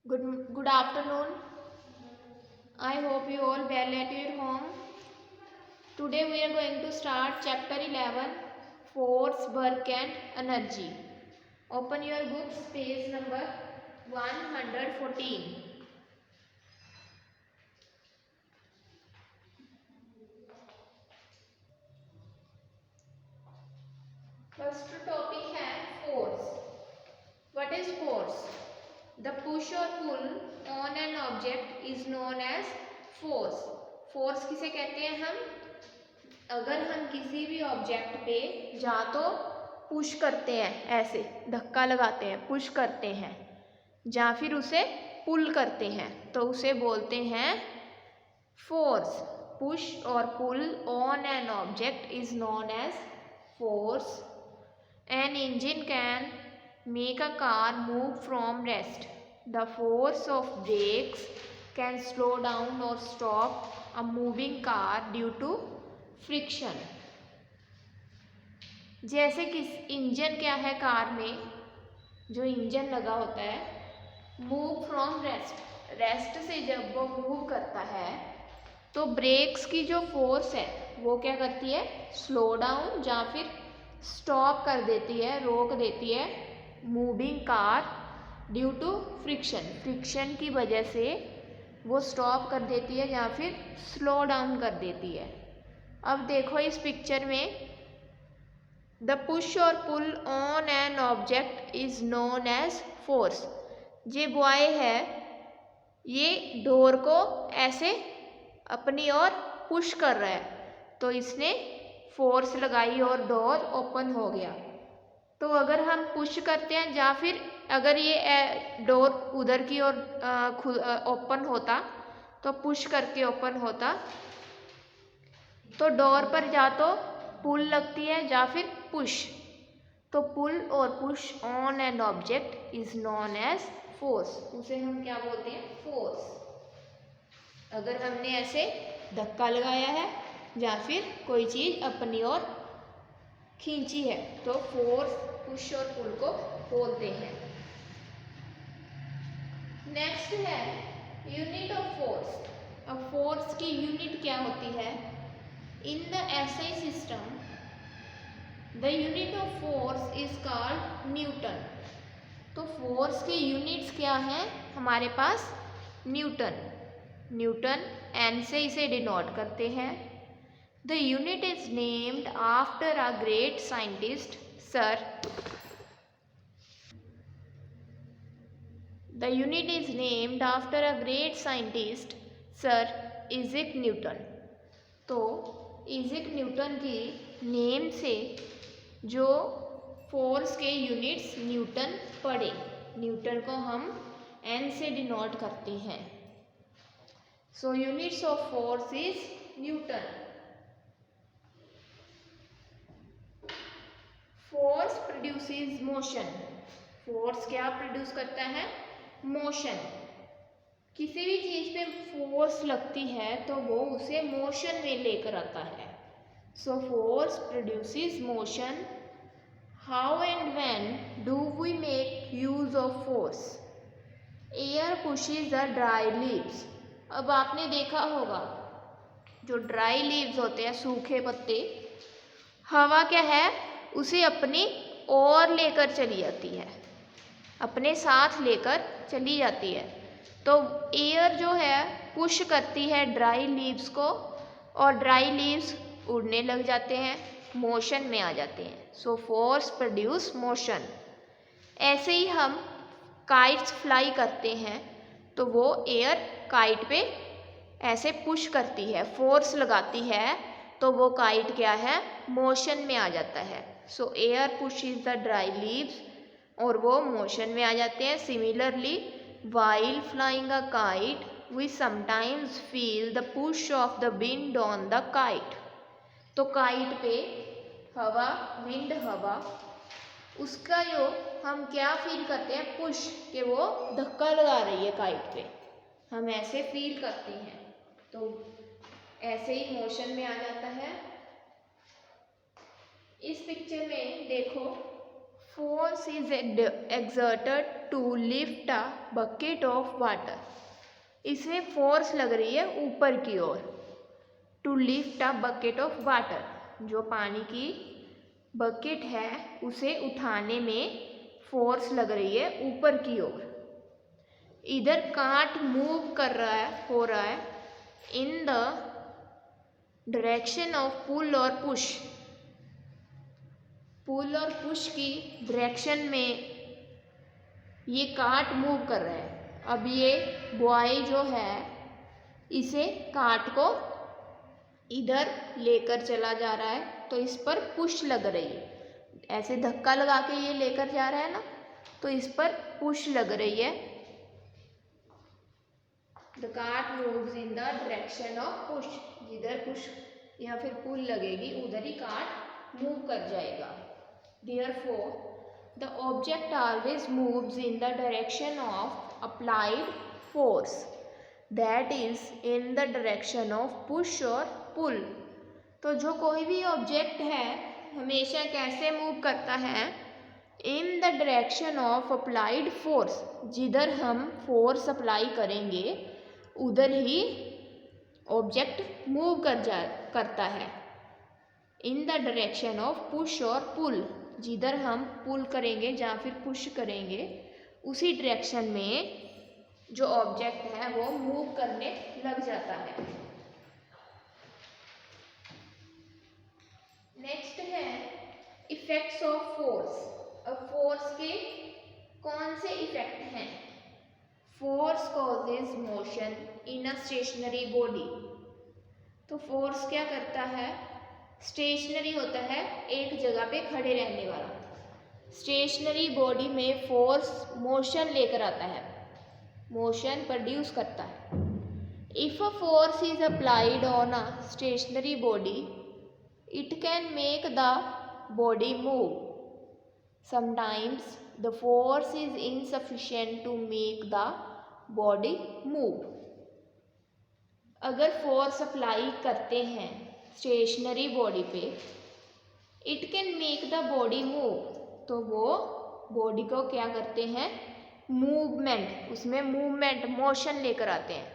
Good afternoon. I hope you all well at your home. Today we are going to start chapter 11, Force, Work and Energy. Open your books, page number 114. First topic है force. What is force? The push or pull on an object is known as force. Force किसे कहते हैं हम? अगर हम किसी भी object पे या तो पुश करते हैं, ऐसे धक्का लगाते हैं, पुश करते हैं, या फिर उसे पुल करते हैं, तो उसे बोलते हैं फोर्स. पुश और pull on an object is known as force. An engine can make a car move from rest. The force of brakes can slow down or stop a moving car due to friction. जैसे कि engine क्या है car में, जो engine लगा होता है, move from rest, rest से जब वो मूव करता है तो ब्रेक्स की जो फोर्स है वो क्या करती है, स्लो डाउन या फिर स्टॉप कर देती है, रोक देती है moving car due to friction. Friction की वजह से वो स्टॉप कर देती है या फिर स्लो डाउन कर देती है. अब देखो इस पिक्चर में, द पुश और pull on an object is known as force. ये बॉय है, ये डोर को ऐसे अपनी ओर पुश कर रहा है, तो इसने फोर्स लगाई और डोर ओपन हो गया. तो अगर हम पुश करते हैं या फिर अगर ये डोर उधर की ओर ओपन होता, तो पुश करके ओपन होता, तो डोर पर या तो पुल लगती है या फिर पुश. तो पुल और push on an object is known as force. उसे हम क्या बोलते हैं, फोर्स. अगर हमने ऐसे धक्का लगाया है या फिर कोई चीज अपनी ओर खींची है, तो फोर्स पुश और पुल को बोलते हैं. नेक्स्ट है यूनिट ऑफ फोर्स. अब फोर्स की यूनिट क्या होती है? In the SI system, the unit of force is called Newton. तो फोर्स के यूनिट्स क्या हैं हमारे पास? न्यूटन. न्यूटन एन से इसे डिनोट करते हैं. The unit is named after a great scientist sir. The unit is named after a great scientist sir Isaac Newton. तो इज़ैक न्यूटन की नेम से जो फोर्स के यूनिट्स न्यूटन पड़े, न्यूटन को हम एन से डिनोट करते हैं. So units of force is Newton. Force produces motion. Force क्या प्रोड्यूस करता है? मोशन. किसी भी चीज पे फोर्स लगती है तो वो उसे मोशन में लेकर आता है. So force produces motion. How and when do we make use of force? Air pushes the dry leaves. अब आपने देखा होगा जो ड्राई लीव्स होते हैं, सूखे पत्ते, हवा क्या है, उसे अपनी ओर लेकर चली जाती है, अपने साथ लेकर चली जाती है. तो एयर जो है पुश करती है ड्राई लीव्स को, और ड्राई लीव्स उड़ने लग जाते हैं, मोशन में आ जाते हैं. So force produce motion. ऐसे ही हम काइट्स फ्लाई करते हैं तो वो एयर काइट पे ऐसे पुश करती है, फोर्स लगाती है, तो वो काइट क्या है, मोशन में आ जाता है. सो air pushes the dry leaves और वो मोशन में आ जाते हैं. Similarly while flying a kite we sometimes feel the push of the wind on the kite. तो काइट पे हवा, विंड हवा, उसका जो हम क्या फील करते हैं, पुश, कि वो धक्का लगा रही है काइट पे, हम ऐसे फील करते हैं. तो ऐसे ही मोशन में आ जाता है. इस पिक्चर में देखो, force is exerted to lift a bucket of water. इसमें फोर्स लग रही है ऊपर की ओर। To lift a bucket of water, जो पानी की बकेट है उसे उठाने में फोर्स लग रही है ऊपर की ओर। इधर कार्ट मूव कर रहा है, हो रहा है इन द डायरेक्शन ऑफ पुल और पुश। पुल और पुश की डायरेक्शन में ये कार्ट मूव कर रहा है। अब ये बॉय जो है इसे कार्ट को इधर लेकर चला जा रहा है, तो इस पर पुश लग रही है। ऐसे धक्का लगा के ये लेकर जा रहा है ना, तो इस पर पुश लग रही है। The cart moves in the direction of push. जिधर पुश या फिर पुल लगेगी उधर ही कार्ट मूव कर जाएगा। Therefore, the object always moves in the direction of applied force, that is in the direction of push or pull। तो जो कोई भी ऑब्जेक्ट है हमेशा कैसे मूव करता है? In the direction of applied force. जिधर हम फोर्स अप्लाई करेंगे उधर ही ऑब्जेक्ट मूव करता है। In the direction of push और पुल, जिधर हम पुल करेंगे या फिर पुश करेंगे उसी डायरेक्शन में जो ऑब्जेक्ट है वो मूव करने लग जाता है। नेक्स्ट है इफेक्ट्स ऑफ फोर्स। अब फोर्स के कौन से इफेक्ट हैं? Force causes motion in a stationary body. तो फोर्स क्या करता है? स्टेशनरी होता है एक जगह पे खड़े रहने वाला। स्टेशनरी बॉडी में फोर्स मोशन लेकर आता है, मोशन प्रोड्यूस करता है। If a force is applied on a stationary body it can make the body move. Sometimes the force is insufficient to make the body move. अगर force apply करते हैं stationary body पे, it can make the body move, तो वो body को क्या करते हैं? मूवमेंट, उसमें मूवमेंट मोशन लेकर आते हैं।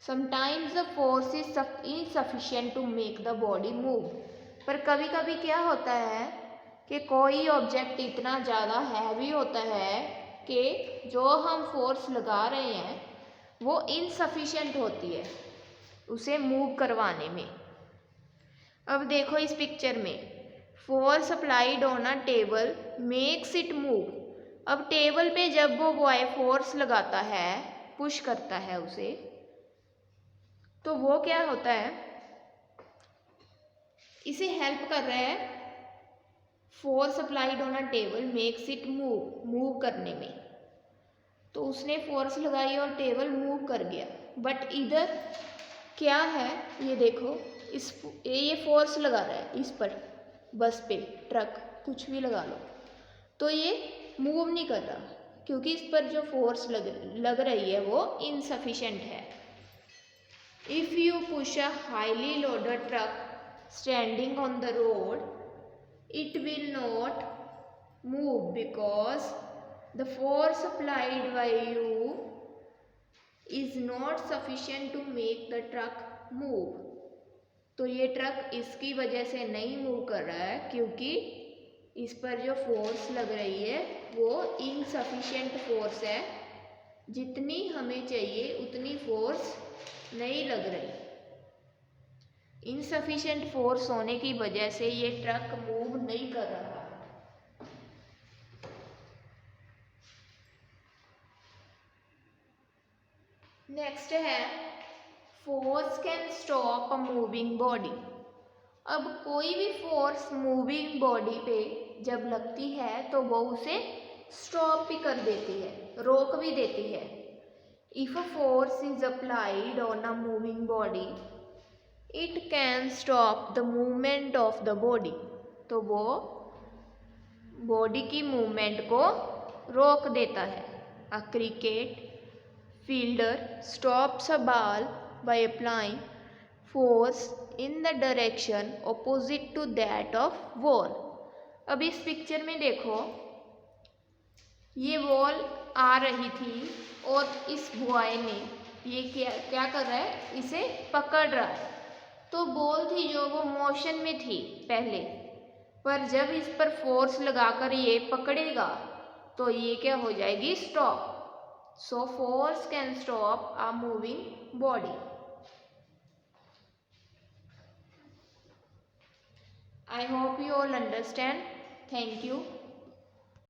Sometimes the force is insufficient to make the body move. पर कभी कभी क्या होता है कि कोई ऑब्जेक्ट इतना ज़्यादा हैवी होता है कि जो हम फोर्स लगा रहे हैं वो इनसफिशिएंट होती है उसे मूव करवाने में। अब देखो इस पिक्चर में, force applied on a table makes it move. अब टेबल पे जब वो बॉय फोर्स लगाता है, पुश करता है उसे, तो वो क्या होता है? इसे हेल्प कर रहा है। Force applied on a table makes it move, move करने में। तो उसने फोर्स लगाई और टेबल मूव कर गया। बट इधर क्या है ये देखो, ये फोर्स लगा रहा है इस पर, बस पे, ट्रक, कुछ भी लगा लो, तो ये मूव नहीं कर रहा क्योंकि इस पर जो फोर्स लग रही है वो इनसफिशिएंट है। If you push a highly loaded truck standing on the road it will not move because the force applied by you is not sufficient to make the truck move. तो ये truck इसकी वजह से नहीं move कर रहा है क्योंकि इस पर जो फोर्स लग रही है वो इनसफिशिएंट फोर्स है। जितनी हमें चाहिए उतनी फोर्स नहीं लग रही। इनसफिशिएंट फोर्स होने की वजह से ये ट्रक मूव नहीं कर रहा। नेक्स्ट है force can stop a moving body. अब कोई भी फोर्स मूविंग बॉडी पे जब लगती है तो वो उसे स्टॉप भी कर देती है, रोक भी देती है। If a force is applied on a moving body it can stop the movement of the body. तो वो बॉडी की मूवमेंट को रोक देता है। अ cricket fielder stops a ball by applying force in the direction opposite to that of ball। अब इस picture में देखो, ये बॉल आ रही थी और इस बॉय ने ये क्या कर रहा है, इसे पकड़ रहा है। तो बॉल थी जो वो मोशन में थी पहले, पर जब इस पर फोर्स लगाकर ये पकड़ेगा तो ये क्या हो जाएगी, stop. So force can stop a moving body. I hope you all understand. Thank you.